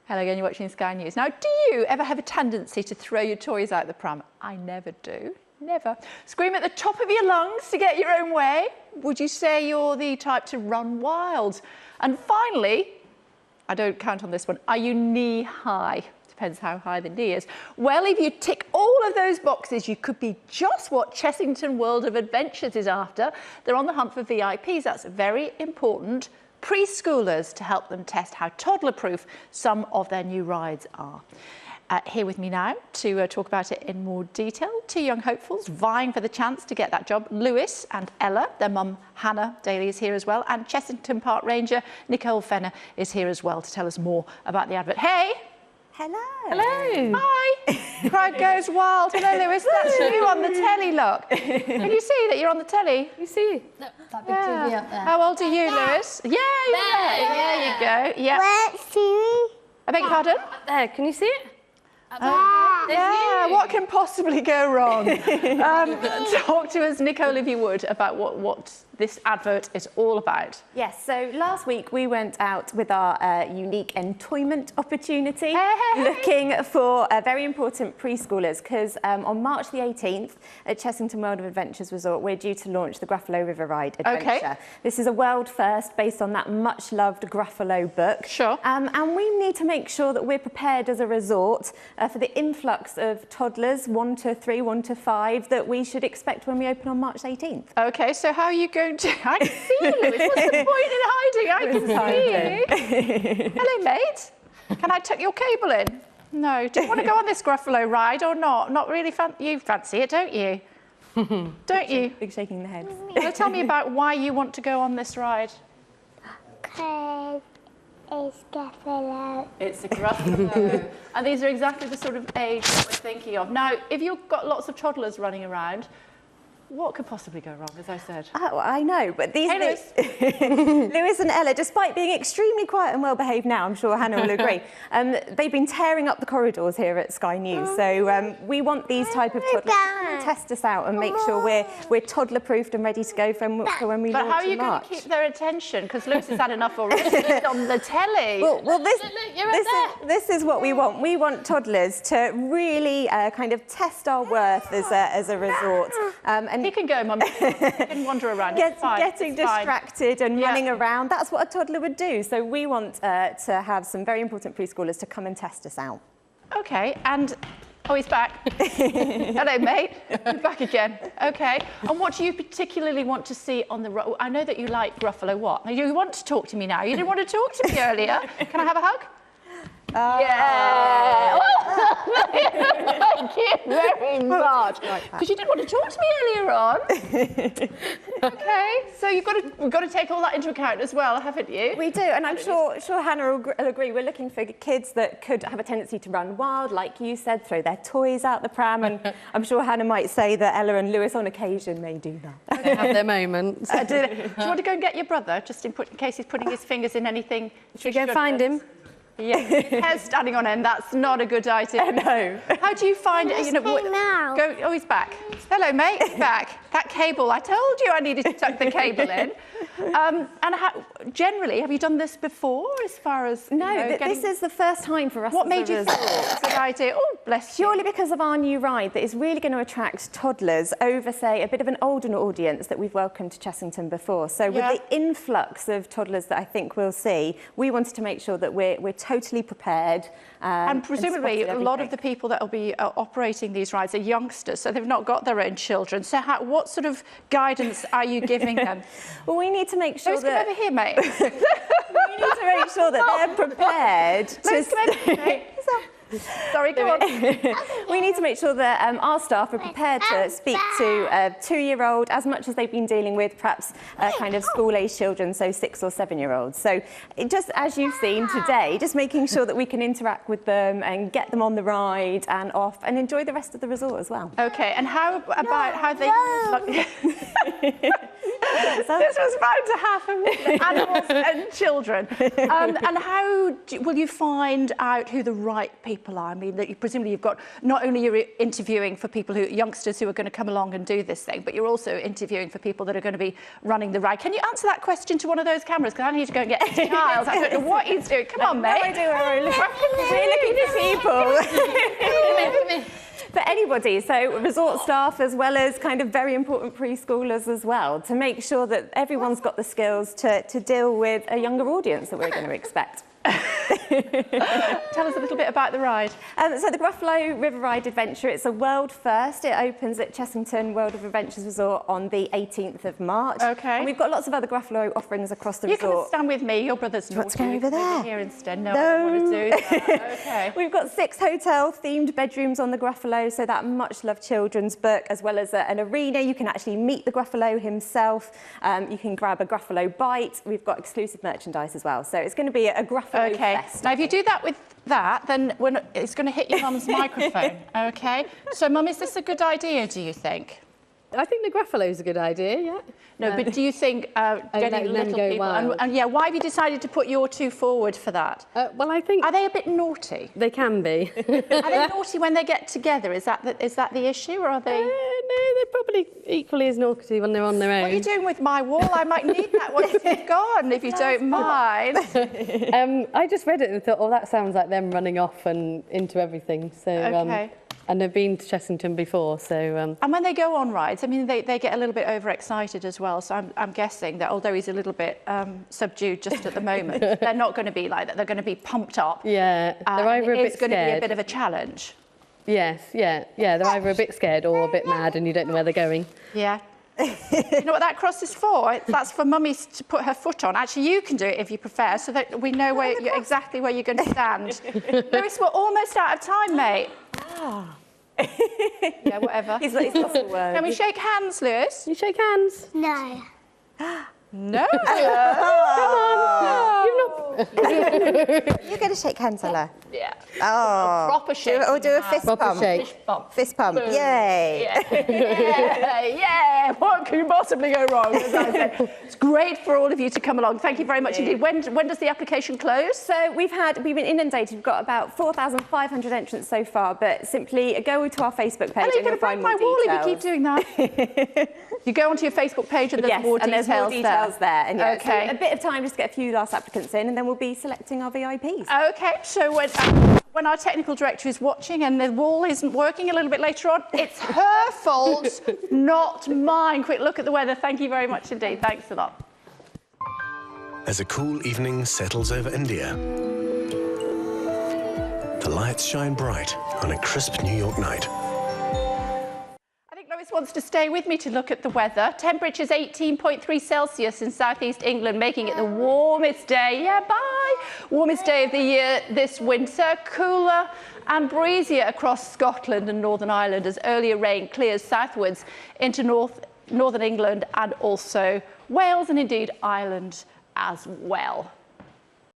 Hello again, you're watching Sky News. Now, do you ever have a tendency to throw your toys out the pram? I never do, never. Scream at the top of your lungs to get your own way? Would you say you're the type to run wild? And finally, I don't count on this one, are you knee high? Depends how high the knee is. Well, if you tick all of those boxes, you could be just what Chessington World of Adventures is after. They're on the hunt for VIPs. That's very important. Preschoolers to help them test how toddler-proof some of their new rides are. Here with me now to talk about it in more detail, two young hopefuls vying for the chance to get that job. Lewis and Ella, their mum Hannah Daly is here as well, and Chessington Park Ranger Nicole Fenner is here as well to tell us more about the advert. Hey! Hello. Hello. Hi. Crowd goes wild. Hello, Lewis. That's you on the telly, look. Can you see that you're on the telly? You see? That big TV up there. How old are you, Lewis? Yeah, you're there. There you go. Yeah. Where's Siri? I beg your pardon? There, can you see it? Yeah, what can possibly go wrong? Talk to us, Nicole, if you would, about what this advert is all about. Yes, so last week we went out with our unique entoyment opportunity, looking for very important preschoolers, because on March the 18th at Chessington World of Adventures Resort, we're due to launch the Gruffalo River Ride Adventure. Okay. This is a world first based on that much-loved Gruffalo book. Sure. And we need to make sure that we're prepared as a resort for the influx of toddlers, 1 to 3, 1 to 5, that we should expect when we open on March 18th. Okay, so how are you going to... I can see you, Lewis. What's the point in hiding? I can see you. Hello, mate. Can I tuck your cable in? No. Do you want to go on this Gruffalo ride or not? Not really. You fancy it, don't you? Don't you? Big shaking the head. Well, tell me about why you want to go on this ride. Because it's Gruffalo. It's a Gruffalo. And these are exactly the sort of age that we're thinking of. Now, if you've got lots of toddlers running around, what could possibly go wrong, as I said? Oh, I know, but these... Hey, Lewis. Lewis and Ella, despite being extremely quiet and well-behaved now, I'm sure Hannah will agree, they've been tearing up the corridors here at Sky News. So we want these type of toddlers to come and test us out and make sure we're toddler-proofed and ready to go for when we launch in March. But how are you going to keep their attention? Because Lewis has had enough already on the telly. Well, Look, this is what we want. We want toddlers to really kind of test our worth as a resort. He can go, Mum. He can wander around. Getting distracted and running around, that's what a toddler would do. So we want to have some very important preschoolers to come and test us out. Okay, and... Oh, he's back. Hello, mate. You're back again. Okay. And what do you particularly want to see on the road? I know that you like Gruffalo. What? You want to talk to me now. You didn't want to talk to me earlier. Can I have a hug? Yeah. Thank you very much. Because you didn't want to talk to me earlier on. Okay, so we've got to take all that into account as well, haven't you? We do, and I'm sure Hannah will agree. We're looking for kids that could have a tendency to run wild, like you said, throw their toys out the pram, and I'm sure Hannah might say that Ella and Lewis on occasion may do that. They have their moments. Do you want to go and get your brother, just in case he's putting his fingers in anything? Should we go find him? Yeah, hair's standing on end. That's not a good idea. No. How do you find it? You know, oh, he's back. Hello, mate. He's back. That cable. I told you I needed to tuck the cable in. And generally, have you done this before? As far as no, this is the first time for us. What made you think it's a good idea? Oh, bless you. Purely because of our new ride that is really going to attract toddlers over, say, a bit of an older audience that we've welcomed to Chessington before. So with the influx of toddlers that I think we'll see, we wanted to make sure that we're totally prepared. And presumably a lot of the people that will be operating these rides are youngsters, so they've not got their own children. So what sort of guidance are you giving them? Well, we need to make sure that... Come over here, mate. We need to make sure that they're prepared Sorry, go on. We need to make sure that our staff are prepared to speak to a 2-year-old as much as they've been dealing with perhaps kind of school-age children, so 6 or 7-year-olds. So just as you've seen today, just making sure that we can interact with them and get them on the ride and off and enjoy the rest of the resort as well. Okay, and how about how they... This was bound to happen with animals and children. And how will you find out who the right people people are. I mean, that presumably you've got, not only you're interviewing for people youngsters who are going to come along and do this thing, but you're also interviewing for people that are going to be running the ride. Can you answer that question to one of those cameras? Because I need to go and get Giles. I don't know what he's doing. Come on, mate. No idea where we're looking for people. For anybody, so resort staff as well as kind of very important preschoolers as well, to make sure that everyone's got the skills to deal with a younger audience that we're going to expect. Tell us a little bit about the ride. So the Gruffalo River Ride Adventure, it's a world first. It opens at Chessington World of Adventures Resort on the 18th of March. Okay. And we've got lots of other Gruffalo offerings across the You resort. can stand with me. Your brother's naughty. Want to go over there? Here instead. No, I don't want to do that. Okay. We've got 6 hotel-themed bedrooms on the Gruffalo, so that much-loved children's book, as well as an arena. You can actually meet the Gruffalo himself. You can grab a Gruffalo bite. We've got exclusive merchandise as well. So it's going to be a Gruffalo fest. Now, if you do that with that, then it's going to hit your mum's microphone, OK? So, Mum, is this a good idea, do you think? I think the Gruffalo is a good idea, yeah. No, but do you think getting letting them little go people... wild. And, yeah, why have you decided to put your two forward for that? Well, I think... Are they a bit naughty? They can be. Are they naughty when they get together? Is that the issue, or are they... No, they're probably equally as naughty when they're on their own. What are you doing with my wall? I might need that once it's gone, if you don't mind. I just read it and thought, oh, that sounds like them running off and into everything. So, OK. And they've been to Chessington before, so... And when they go on rides, I mean, they get a little bit overexcited as well. So I'm guessing that although he's a little bit subdued just at the moment, they're not going to be like that. They're going to be pumped up. Yeah, they're either a bit It's going to be a scared. bit of a challenge. Yes, yeah. They're either a bit scared or a bit mad and you don't know where they're going. Yeah. You know what that cross is for? That's for Mummy to put her foot on. Actually, you can do it if you prefer, so that we know exactly where you're going to stand. Lewis, we're almost out of time, mate. Yeah, whatever. He's lost the word. Can we shake hands, Lewis? You shake hands. No. No. You're going to shake hands, Ella. Yeah. Oh. Proper shake. Or do a fist Proper pump. shake. Fist bump. Fist pump. Yay. Yeah. What can possibly go wrong? As I said. It's great for all of you to come along. Thank you very much indeed. When does the application close? So we've been inundated. We've got about 4,500 entrants so far, but simply go to our Facebook page You're and going you'll to break find my more wall details. if you keep doing that. You go onto your Facebook page and there's Yes, more and details, there's more details there. And yeah, Okay. so a bit of time just to get a few last applicants in, and then we'll be selecting our VIPs. OK, so when our technical director is watching and the wall isn't working a little bit later on, it's her fault, not mine. Quick look at the weather. Thank you very much indeed. Thanks a lot. As a cool evening settles over India, the lights shine bright on a crisp New York night. I think Lois wants to stay with me to look at the weather. Temperature's 18.3 Celsius in southeast England, making it the warmest day, warmest day of the year this winter. Cooler and breezier across Scotland and Northern Ireland as earlier rain clears southwards into northern England and also Wales and indeed Ireland as well.